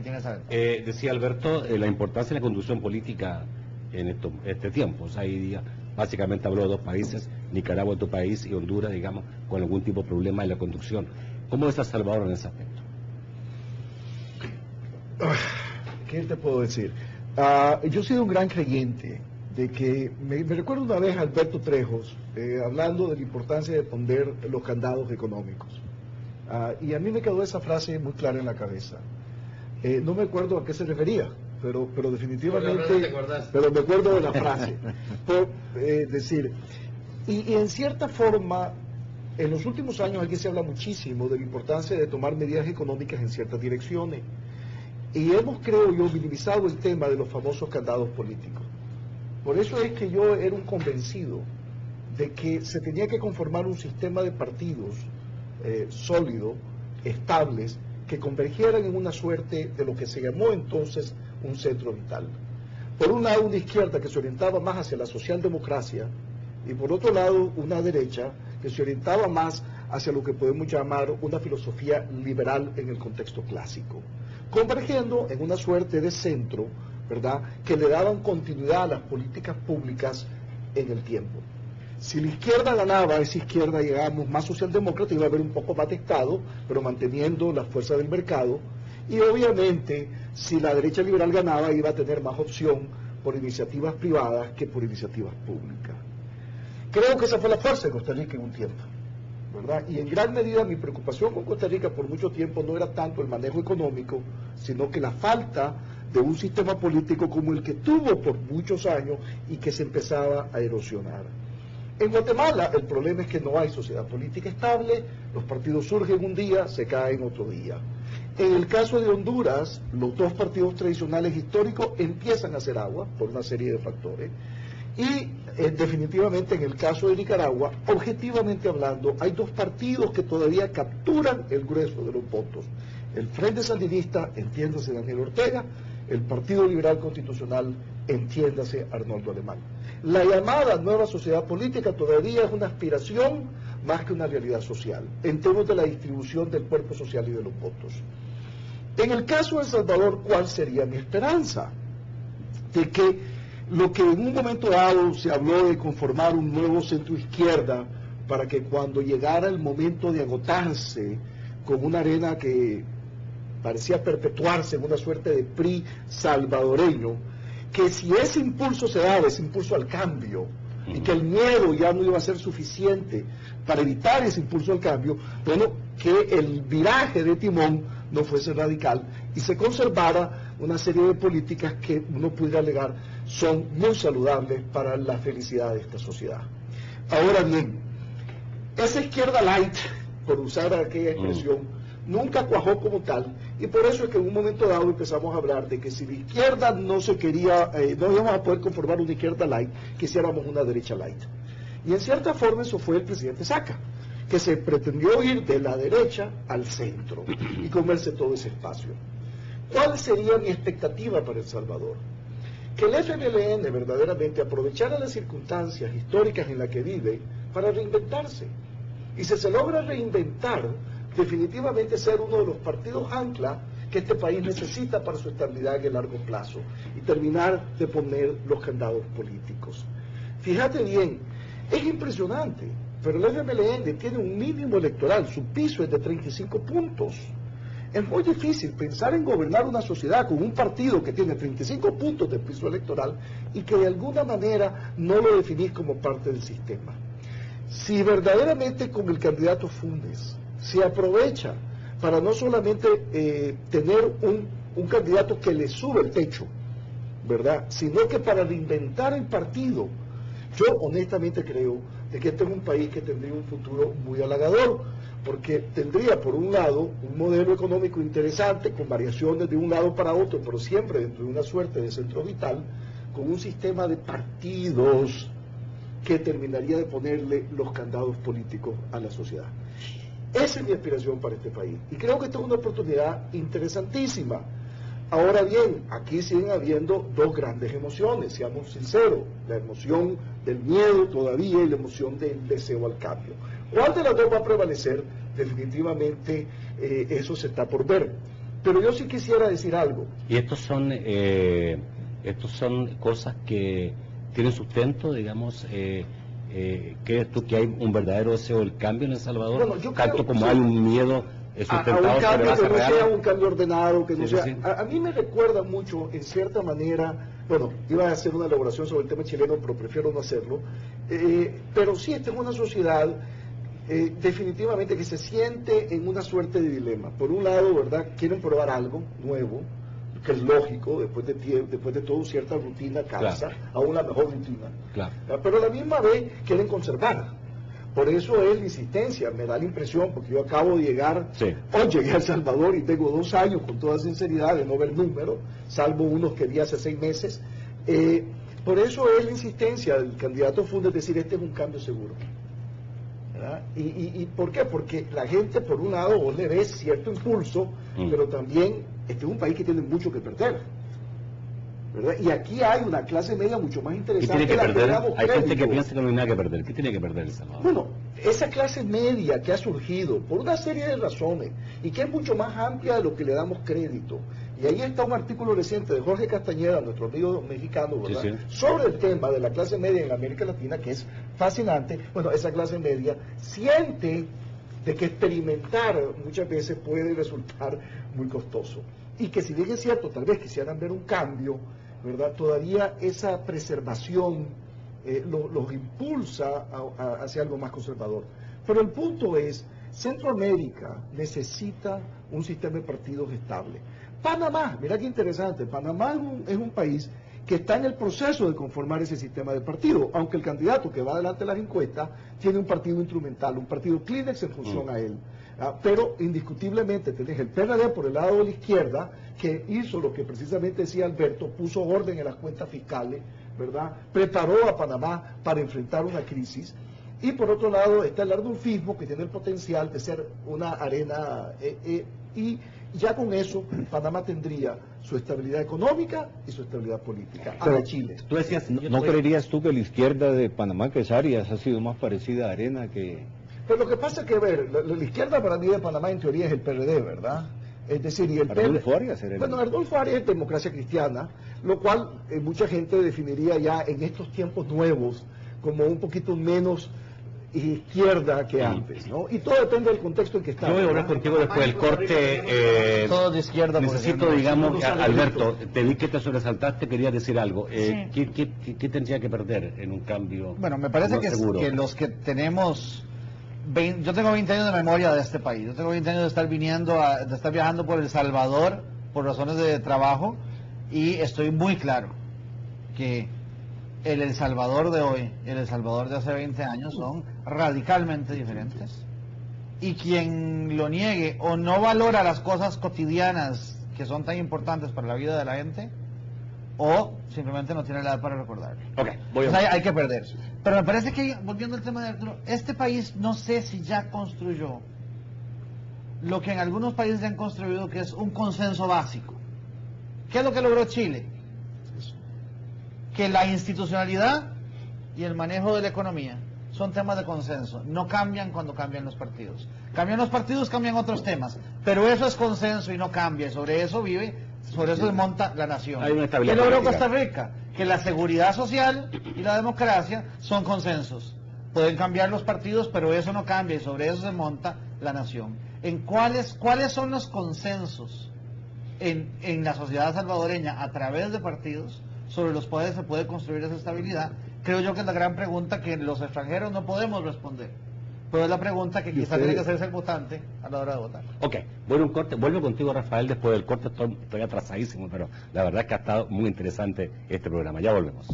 Martínez Saavedra. Decía Alberto, la importancia de la conducción política en este tiempo. O sea, hoy día básicamente habló de dos países, Nicaragua, tu país, y Honduras, digamos, con algún tipo de problema en la conducción. ¿Cómo está Salvador en ese aspecto? ¿Qué te puedo decir? Yo he sido un gran creyente de que, me recuerdo una vez a Alberto Trejos hablando de la importancia de poner los candados económicos. Y a mí me quedó esa frase muy clara en la cabeza. No me acuerdo a qué se refería, pero definitivamente, pero me acuerdo de la frase. Por decir, y en cierta forma, en los últimos años aquí se habla muchísimo de la importancia de tomar medidas económicas en ciertas direcciones. Y hemos, creo yo, minimizado el tema de los famosos candados políticos. Por eso es que yo era un convencido de que se tenía que conformar un sistema de partidos sólido, estables, que convergieran en una suerte de lo que se llamó entonces un centro vital. Por un lado, una izquierda que se orientaba más hacia la socialdemocracia, y por otro lado, una derecha que se orientaba más hacia lo que podemos llamar una filosofía liberal en el contexto clásico, convergiendo en una suerte de centro, ¿verdad?, que le daban continuidad a las políticas públicas en el tiempo. Si la izquierda ganaba, esa izquierda, digamos, más socialdemócrata, iba a haber un poco más de Estado, pero manteniendo la fuerza del mercado, y obviamente, si la derecha liberal ganaba, iba a tener más opción por iniciativas privadas que por iniciativas públicas. Creo que esa fue la fuerza de Costa Rica en un tiempo, ¿verdad? Y en gran medida mi preocupación con Costa Rica por mucho tiempo no era tanto el manejo económico, sino que la falta de un sistema político como el que tuvo por muchos años y que se empezaba a erosionar. En Guatemala el problema es que no hay sociedad política estable, los partidos surgen un día, se caen otro día. En el caso de Honduras, los dos partidos tradicionales históricos empiezan a hacer agua por una serie de factores. Y definitivamente en el caso de Nicaragua, objetivamente hablando, hay dos partidos que todavía capturan el grueso de los votos. El Frente Sandinista, entiéndase Daniel Ortega, el Partido Liberal Constitucional, entiéndase Arnoldo Alemán. La llamada nueva sociedad política todavía es una aspiración más que una realidad social, en términos de la distribución del cuerpo social y de los votos. En el caso de El Salvador, ¿cuál sería mi esperanza? De que lo que en un momento dado se habló de conformar un nuevo centro izquierda para que cuando llegara el momento de agotarse con una arena que parecía perpetuarse en una suerte de PRI salvadoreño, que si ese impulso se daba, ese impulso al cambio, y que el miedo ya no iba a ser suficiente para evitar ese impulso al cambio, bueno, que el viraje de timón no fuese radical y se conservara una serie de políticas que uno pudiera alegar son muy saludables para la felicidad de esta sociedad. Ahora bien, esa izquierda light, por usar aquella expresión, nunca cuajó como tal, y por eso es que en un momento dado empezamos a hablar de que si la izquierda no se quería, no íbamos a poder conformar una izquierda light, quisiéramos una derecha light. Y en cierta forma eso fue el presidente Saca, que se pretendió ir de la derecha al centro y comerse todo ese espacio. ¿Cuál sería mi expectativa para El Salvador? Que el FMLN verdaderamente aprovechara las circunstancias históricas en las que vive para reinventarse. Y si se logra reinventar, definitivamente ser uno de los partidos ancla que este país necesita para su estabilidad en el largo plazo y terminar de poner los candados políticos. Fíjate bien, es impresionante, pero el FMLN tiene un mínimo electoral, su piso es de 35 puntos. Es muy difícil pensar en gobernar una sociedad con un partido que tiene 35 puntos de piso electoral y que de alguna manera no lo definís como parte del sistema. Si verdaderamente con el candidato Funes se aprovecha para no solamente tener un candidato que le sube el techo, ¿verdad?, sino que para reinventar el partido, yo honestamente creo de que este es un país que tendría un futuro muy halagador, porque tendría por un lado un modelo económico interesante, con variaciones de un lado para otro, pero siempre dentro de una suerte de centro vital, con un sistema de partidos que terminaría de ponerle los candados políticos a la sociedad. Esa es mi aspiración para este país, y creo que esta es una oportunidad interesantísima. Ahora bien, aquí siguen habiendo dos grandes emociones, seamos sinceros, la emoción del miedo todavía y la emoción del deseo al cambio. ¿Cuál de las dos va a prevalecer? Definitivamente eso se está por ver. Pero yo sí quisiera decir algo. Y estos son cosas que tienen sustento, digamos. ¿Crees tú que hay un verdadero deseo del cambio en El Salvador? Bueno, yo tanto creo, como sí, hay un miedo sustentado a un cambio sobre que no base sea real. un cambio ordenado, que no Sí, sea... sí. A mí me recuerda mucho, en cierta manera, bueno, iba a hacer una elaboración sobre el tema chileno, pero prefiero no hacerlo, pero sí, esta es una sociedad definitivamente que se siente en una suerte de dilema. Por un lado, ¿verdad?, quieren probar algo nuevo, que es lógico, después de todo, cierta rutina cansa, Claro. aún la mejor rutina. Claro. Pero a la misma vez quieren conservar. Por eso es la insistencia, me da la impresión, porque yo acabo de llegar, Sí. hoy llegué a El Salvador y tengo 2 años, con toda sinceridad, de no ver números, salvo unos que vi hace 6 meses. Por eso es la insistencia del candidato Funes, decir, este es un cambio seguro. ¿Verdad? ¿Y por qué? Porque la gente, por un lado, vos le ves cierto impulso, pero también este es un país que tiene mucho que perder, ¿verdad? Y aquí hay una clase media mucho más ¿Qué interesante. tiene que de la perder? damos Hay gente crédito. que piensa que no hay nada que perder. ¿Qué tiene que perder El Salvador? Bueno, esa clase media que ha surgido por una serie de razones y que es mucho más amplia de lo que le damos crédito. Y ahí está un artículo reciente de Jorge Castañeda, nuestro amigo mexicano, ¿verdad?, Sí, sí, sobre el tema de la clase media en América Latina, que es fascinante. Bueno, esa clase media siente de que experimentar muchas veces puede resultar muy costoso. Y que si bien es cierto, tal vez quisieran ver un cambio, ¿verdad?, todavía esa preservación los impulsa hacia algo más conservador. Pero el punto es, Centroamérica necesita un sistema de partidos estable. Panamá, mira qué interesante, Panamá es un país que está en el proceso de conformar ese sistema de partido, aunque el candidato que va adelante en las encuestas tiene un partido instrumental, un partido Kleenex en función a él. Pero indiscutiblemente tenés el PRD por el lado de la izquierda, que hizo lo que precisamente decía Alberto, puso orden en las cuentas fiscales, ¿verdad?, preparó a Panamá para enfrentar una crisis. Y por otro lado está el ardulfismo, que tiene el potencial de ser una arena, y ya con eso Panamá tendría su estabilidad económica y su estabilidad política. Pero Chile. Tú decías, ¿No creerías tú que la izquierda de Panamá, que es Arias, ha sido más parecida a Arena que...? Pero lo que pasa es que, a ver, la izquierda para mí de Panamá en teoría es el PRD, ¿verdad? Es decir, y el Ardulfo Arias era el... Bueno, Ardulfo Arias es democracia cristiana, lo cual mucha gente definiría ya en estos tiempos nuevos como un poquito menos izquierda que antes, ¿no? Y todo depende del contexto en que estamos. Yo voy a hablar contigo después del corte. Todos de izquierda. Necesito, digamos, Alberto, te vi que te sobresaltaste, querías decir algo. Sí. ¿Qué tendría que perder en un cambio? Bueno, me parece no que, seguro? que los que tenemos... yo tengo 20 años de memoria de este país. Yo tengo 20 años de estar de estar viajando por El Salvador por razones de trabajo, y estoy muy claro que El Salvador de hoy y El Salvador de hace 20 años son radicalmente diferentes. Y quien lo niegue o no valora las cosas cotidianas que son tan importantes para la vida de la gente, o simplemente no tiene la edad para recordarlo. Ok, voy a... O sea, hay que perder. Pero me parece que, volviendo al tema de Arturo, este país no sé si ya construyó lo que en algunos países ya han construido, que es un consenso básico. ¿Qué es lo que logró Chile? Que la institucionalidad y el manejo de la economía son temas de consenso, no cambian cuando cambian los partidos. Cambian los partidos, cambian otros temas, pero eso es consenso y no cambia, sobre eso vive, sobre eso se monta la nación. Hay una estabilidad ¿Qué logró política. Costa Rica? Que la seguridad social y la democracia son consensos. Pueden cambiar los partidos, pero eso no cambia y sobre eso se monta la nación. ¿Cuáles son los consensos en la sociedad salvadoreña a través de partidos sobre los cuales se puede construir esa estabilidad? Creo yo que es la gran pregunta que los extranjeros no podemos responder, pero es la pregunta que quizá tiene que hacerse el votante a la hora de votar. Ok, voy a un corte, vuelvo contigo, Rafael, después del corte. Estoy atrasadísimo, pero la verdad es que ha estado muy interesante este programa. Ya volvemos.